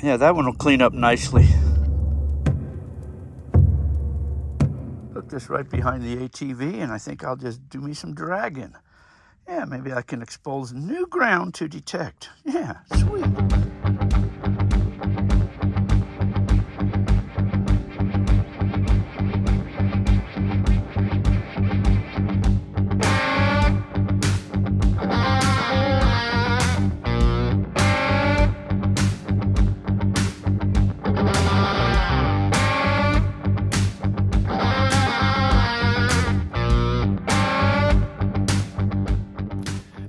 Yeah, that one will clean up nicely. Hook this right behind the ATV, and I think I'll just do me some dragging. Yeah, maybe I can expose new ground to detect. Yeah, sweet.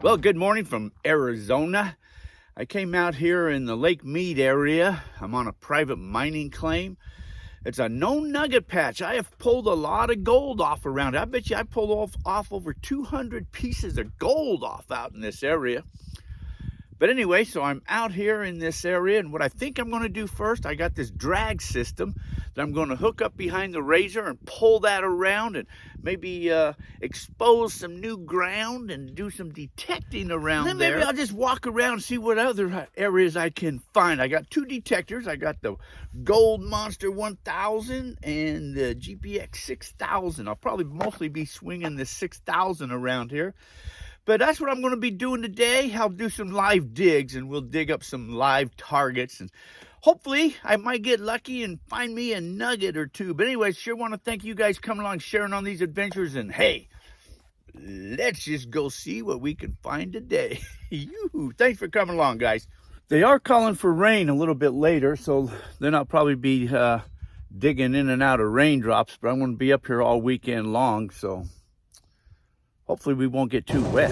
Well, good morning from Arizona. I came out here in the Lake Mead area. I'm on a private mining claim. It's a known nugget patch. I have pulled a lot of gold off around it. I bet you I pulled off over 200 pieces of gold off out in this area. But anyway, so I'm out here in this area, and what I think I'm going to do first, I got this drag system that I'm going to hook up behind the razor and pull that around and maybe expose some new ground and do some detecting around there. Then maybe I'll just walk around and see what other areas I can find. I got two detectors. I got the Gold Monster 1000 and the GPX 6000. I'll probably mostly be swinging the 6000 around here. But that's what I'm going to be doing today. I'll do some live digs, and we'll dig up some live targets. And hopefully, I might get lucky and find me a nugget or two. But anyway, sure want to thank you guys coming along, sharing on these adventures. And hey, let's just go see what we can find today. Thanks for coming along, guys. They are calling for rain a little bit later, so then I'll probably be digging in and out of raindrops. But I'm going to be up here all weekend long, so hopefully we won't get too wet.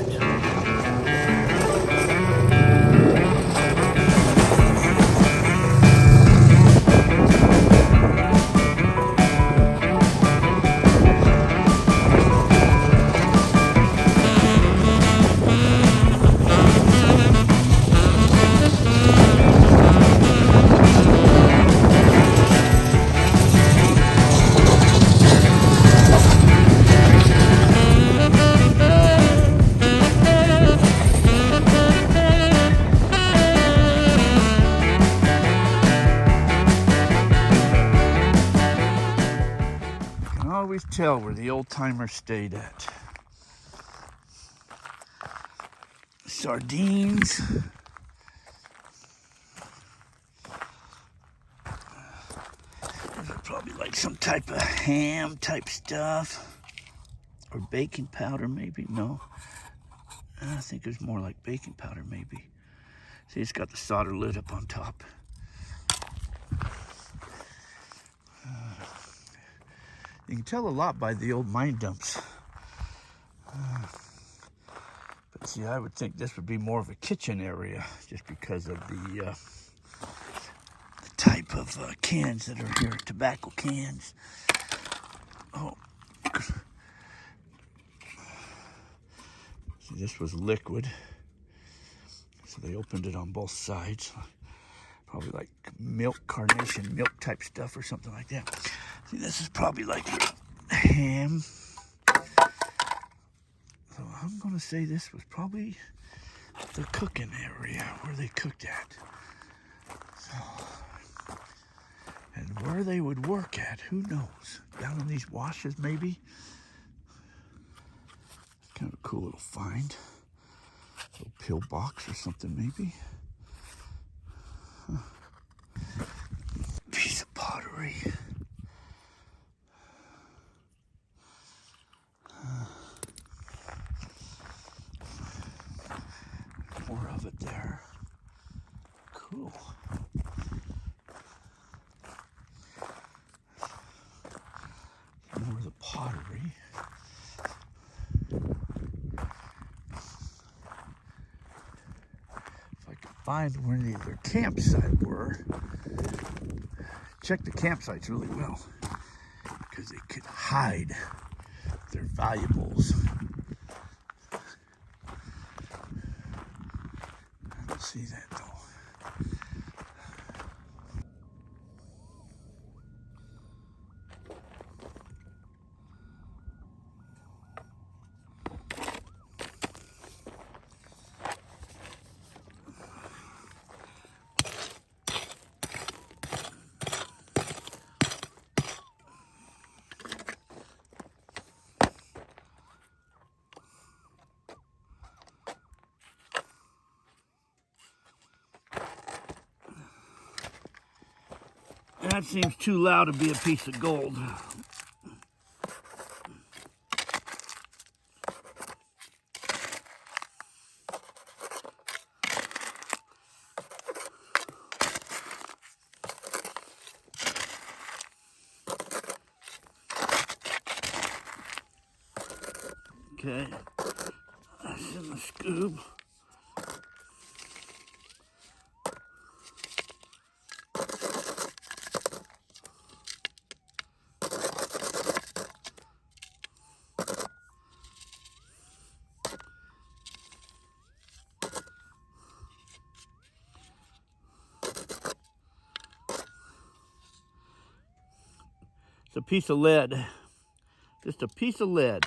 Always tell where the old timers stayed at. Sardines. Those are probably like some type of ham type stuff. Or baking powder maybe, no. I think it's more like baking powder maybe. See, it's got the solder lid up on top. You can tell a lot by the old mine dumps. But see, I would think this would be more of a kitchen area just because of the type of cans that are here, tobacco cans. Oh. See, this was liquid. So they opened it on both sides. Probably like milk, carnation milk type stuff or something like that. See, this is probably like ham. So I'm going to say this was probably the cooking area where they cooked at. So, and where they would work at, who knows? Down in these washes maybe. Kind of a cool little find. A little pill box or something maybe. Huh. Piece of pottery. More of it there. Cool. More of the pottery. If I could find where their campsite were. Check the campsites really well because they could hide their valuables. I don't see that though. That seems too loud to be a piece of gold. Okay, that's in the scoop. It's a piece of lead. Just a piece of lead.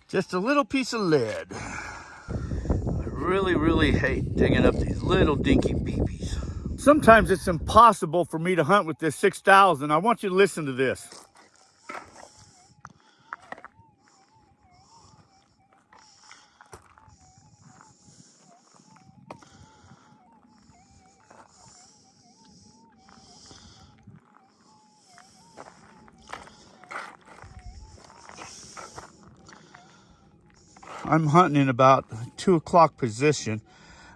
Just a little piece of lead. I really, really hate digging up these little dinky BBs. Sometimes it's impossible for me to hunt with this 6000. I want you to listen to this. I'm hunting in about 2 o'clock position.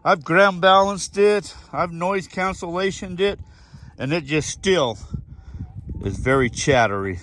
I've ground balanced it, I've noise cancellationed it, and it just still is very chattery.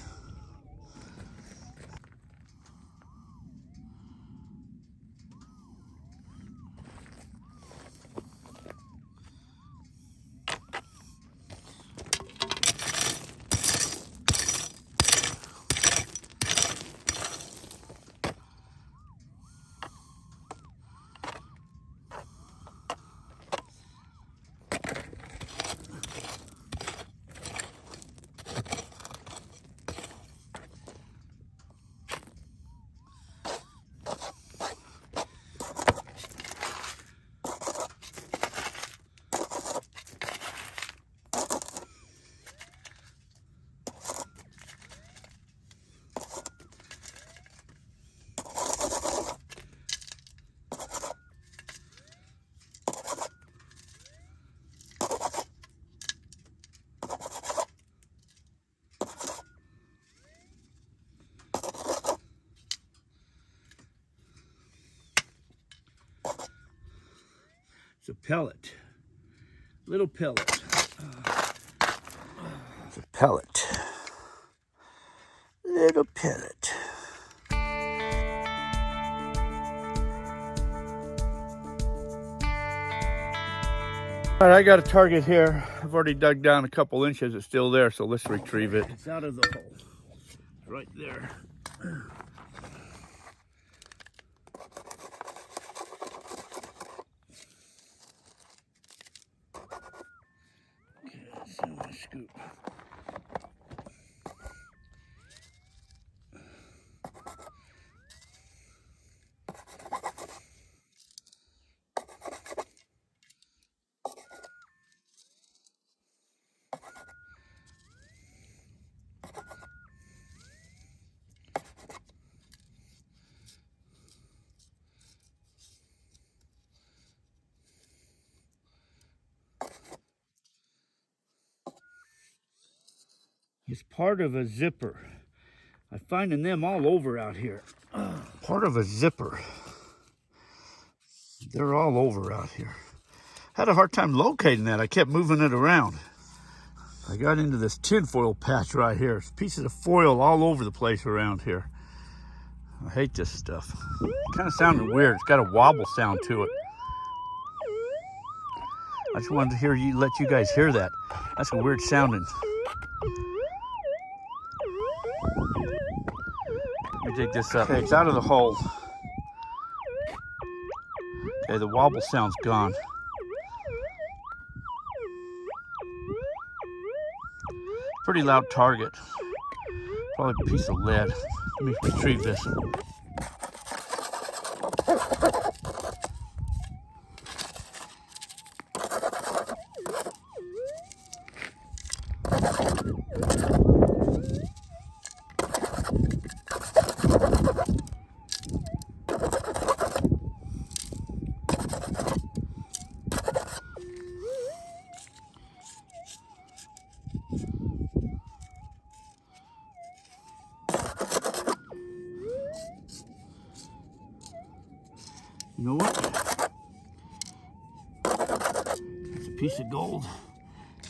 It's a pellet, little pellet. It's a pellet, little pellet. All right, I got a target here. I've already dug down a couple inches. It's still there, so let's retrieve it. It's out of the hole, right there. Okay, let's see my scoop. It's part of a zipper. I'm finding them all over out here. Part of a zipper. They're all over out here. Had a hard time locating that. I kept moving it around. I got into this tinfoil patch right here. It's pieces of foil all over the place around here. I hate this stuff. It kind of sounded weird. It's got a wobble sound to it. I just wanted to let you guys hear that. That's a weird sounding. Let me dig this up. Okay, it's out of the hole. Okay, the wobble sound's gone. Pretty loud target. Probably a piece of lead. Let me retrieve this. piece of gold.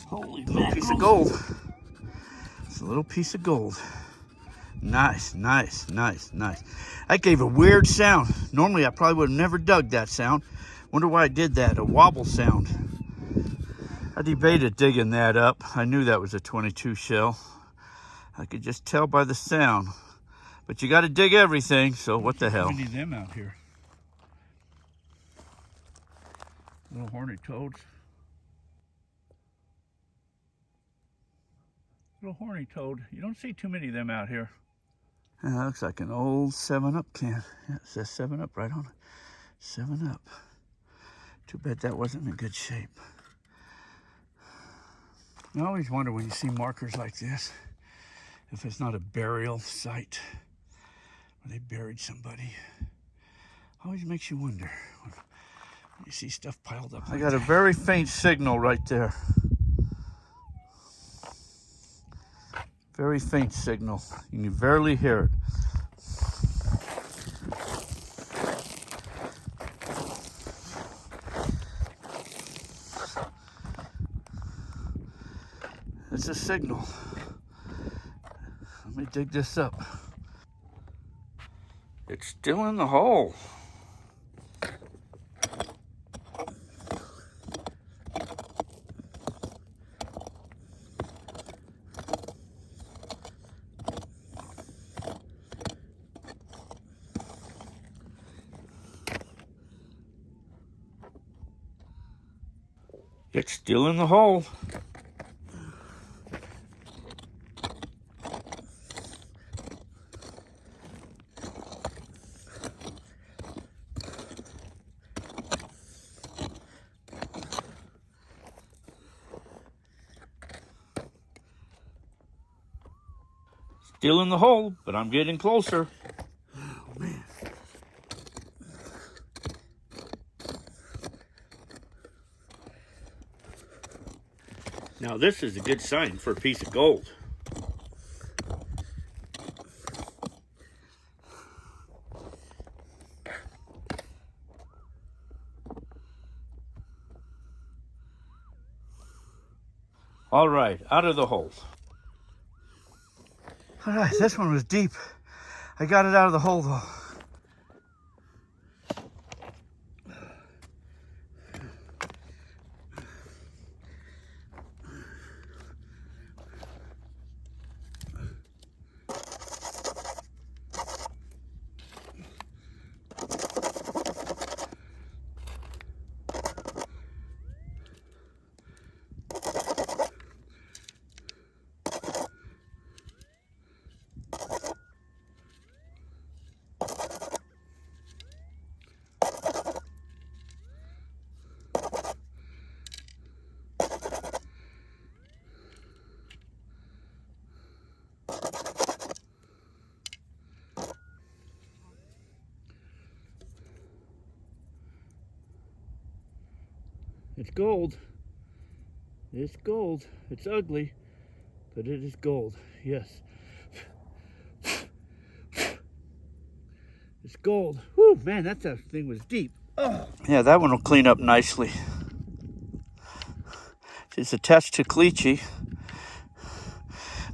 Holy mackerel. Piece of gold. It's a little piece of gold. Nice, nice, nice, nice. That gave a weird sound. Normally, I probably would have never dug that sound. Wonder why I did that, a wobble sound. I debated digging that up. I knew that was a 22 shell. I could just tell by the sound. But you got to dig everything, so what the hell. We need them out here. Little hornet toads. Little horny toad. You don't see too many of them out here. That looks like an old 7-Up can. Yeah, it says 7-Up right on it. 7-Up. Too bad that wasn't in good shape. I always wonder when you see markers like this, if it's not a burial site where they buried somebody. Always makes you wonder when you see stuff piled up. I got a very faint signal right there. Very faint signal. You can barely hear it. It's a signal. Let me dig this up. It's still in the hole. It's still in the hole. Still in the hole, but I'm getting closer. Oh, man. Now this is a good sign for a piece of gold. All right, out of the hole. All right, this one was deep. I got it out of the hole though. It's gold. It's gold. It's ugly, but it is gold. Yes. It's gold. Whew, man, that thing was deep. Oh. Yeah, that one will clean up nicely. It's attached to cleachy.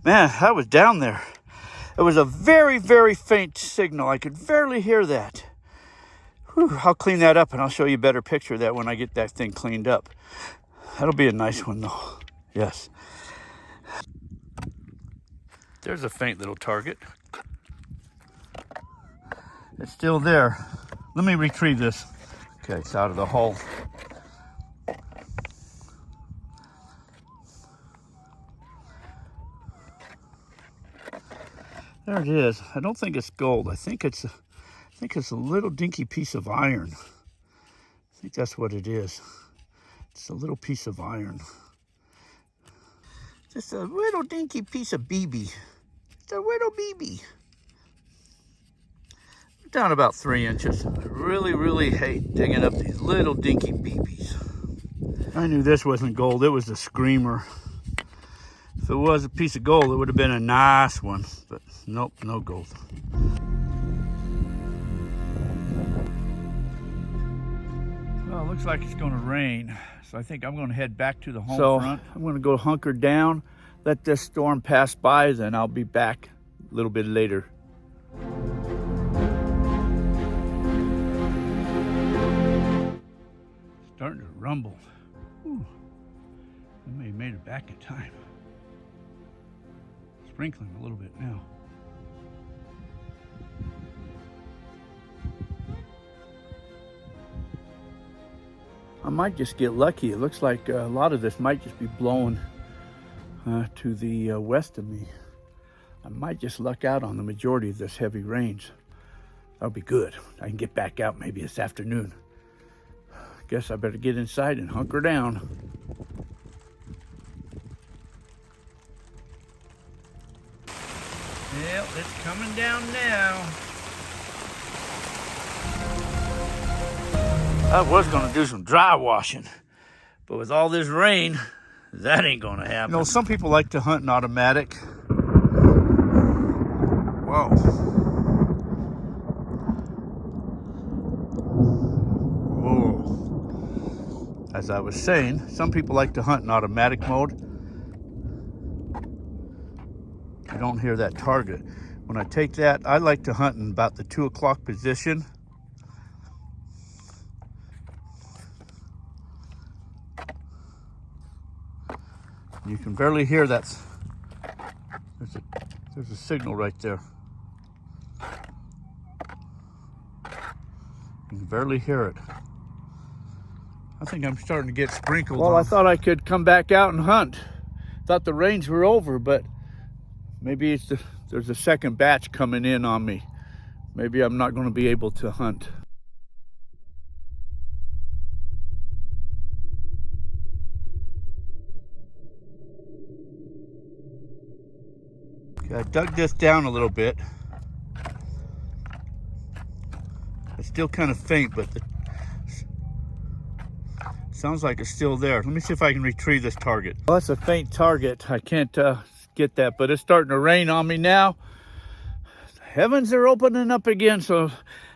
Man, I was down there. It was a very, very faint signal. I could barely hear that. Whew, I'll clean that up and I'll show you a better picture of that when I get that thing cleaned up. That'll be a nice one though. Yes. There's a faint little target. It's still there. Let me retrieve this. Okay, it's out of the hole. There it is. I don't think it's gold. I think it's a little dinky piece of iron. I think that's what it is. It's a little piece of iron. Just a little dinky piece of BB. It's a little BB. Down about 3 inches. I really, really hate digging up these little dinky BBs. I knew this wasn't gold. It was a screamer. If it was a piece of gold, it would have been a nice one. But nope, no gold. Well, it looks like it's going to rain, so I think I'm going to head back to the home front. I'm going to go hunker down, let this storm pass by, then I'll be back a little bit later. Starting to rumble. Ooh, I may have made it back in time. Sprinkling a little bit now. I might just get lucky. It looks like a lot of this might just be blowing to the west of me. I might just luck out on the majority of this heavy rains. That'll be good. I can get back out maybe this afternoon. Guess I better get inside and hunker down. Well, it's coming down now. I was going to do some dry washing, but with all this rain, that ain't going to happen. You know, some people like to hunt in automatic. Whoa. Whoa. As I was saying, some people like to hunt in automatic mode. You don't hear that target. When I take that, I like to hunt in about the 2 o'clock position. You can barely hear that. There's a signal right there. You can barely hear it. I think I'm starting to get sprinkled. Well, I thought I could come back out and hunt. Thought the rains were over, but maybe there's a second batch coming in on me. Maybe I'm not going to be able to hunt. I dug this down a little bit. It's still kind of faint, but sounds like it's still there. Let me see if I can retrieve this target. Well, that's a faint target. I can't get that, but it's starting to rain on me now. The heavens are opening up again, so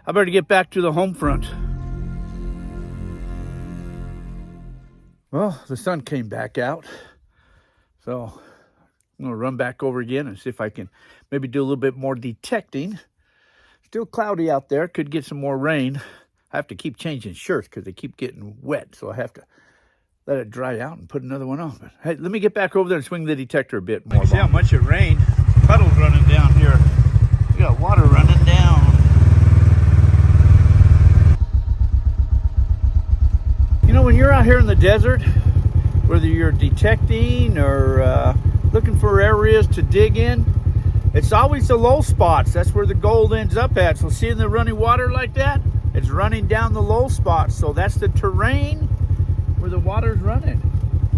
I better get back to the home front. Well, the sun came back out, so I'm going to run back over again and see if I can maybe do a little bit more detecting. Still cloudy out there. Could get some more rain. I have to keep changing shirts because they keep getting wet, so I have to let it dry out and put another one on. But hey, let me get back over there and swing the detector a bit more. See how much it rained. Puddles running down here. We got water running down. You know, when you're out here in the desert, whether you're detecting or looking for areas to dig in, it's always the low spots. That's where the gold ends up at. So seeing the running water like that, it's running down the low spots. So that's the terrain where the water's running.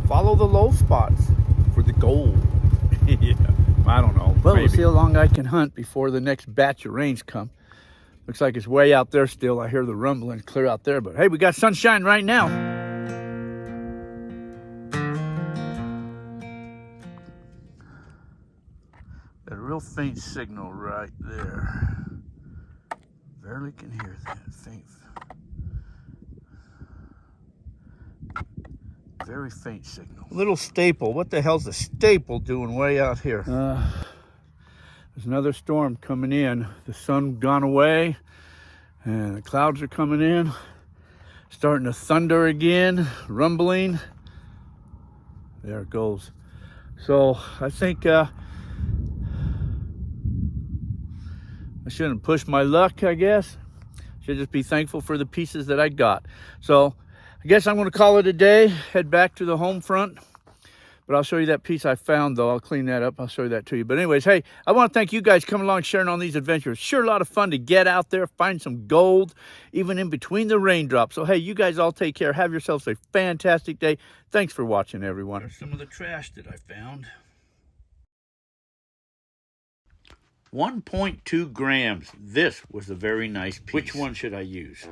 Follow the low spots for the gold. Yeah, I don't know. Well, we'll see how long I can hunt before the next batch of rains come. Looks like it's way out there still. I hear the rumbling clear out there. But hey, we got sunshine right now. Got a real faint signal right there. Barely can hear that. Faint. Very faint signal. Little staple. What the hell's a staple doing way out here? There's another storm coming in. The sun gone away and the clouds are coming in. Starting to thunder again, rumbling. There it goes. So I think I shouldn't push my luck, I guess. Should just be thankful for the pieces that I got. So I guess I'm going to call it a day, head back to the home front. But I'll show you that piece I found, though. I'll clean that up. I'll show you that to you. But anyways, hey, I want to thank you guys coming along, sharing on these adventures. Sure, a lot of fun to get out there, find some gold, even in between the raindrops. So, hey, you guys all take care. Have yourselves a fantastic day. Thanks for watching, everyone. There's some of the trash that I found. 1.2 grams. This was a very nice piece. Which one should I use?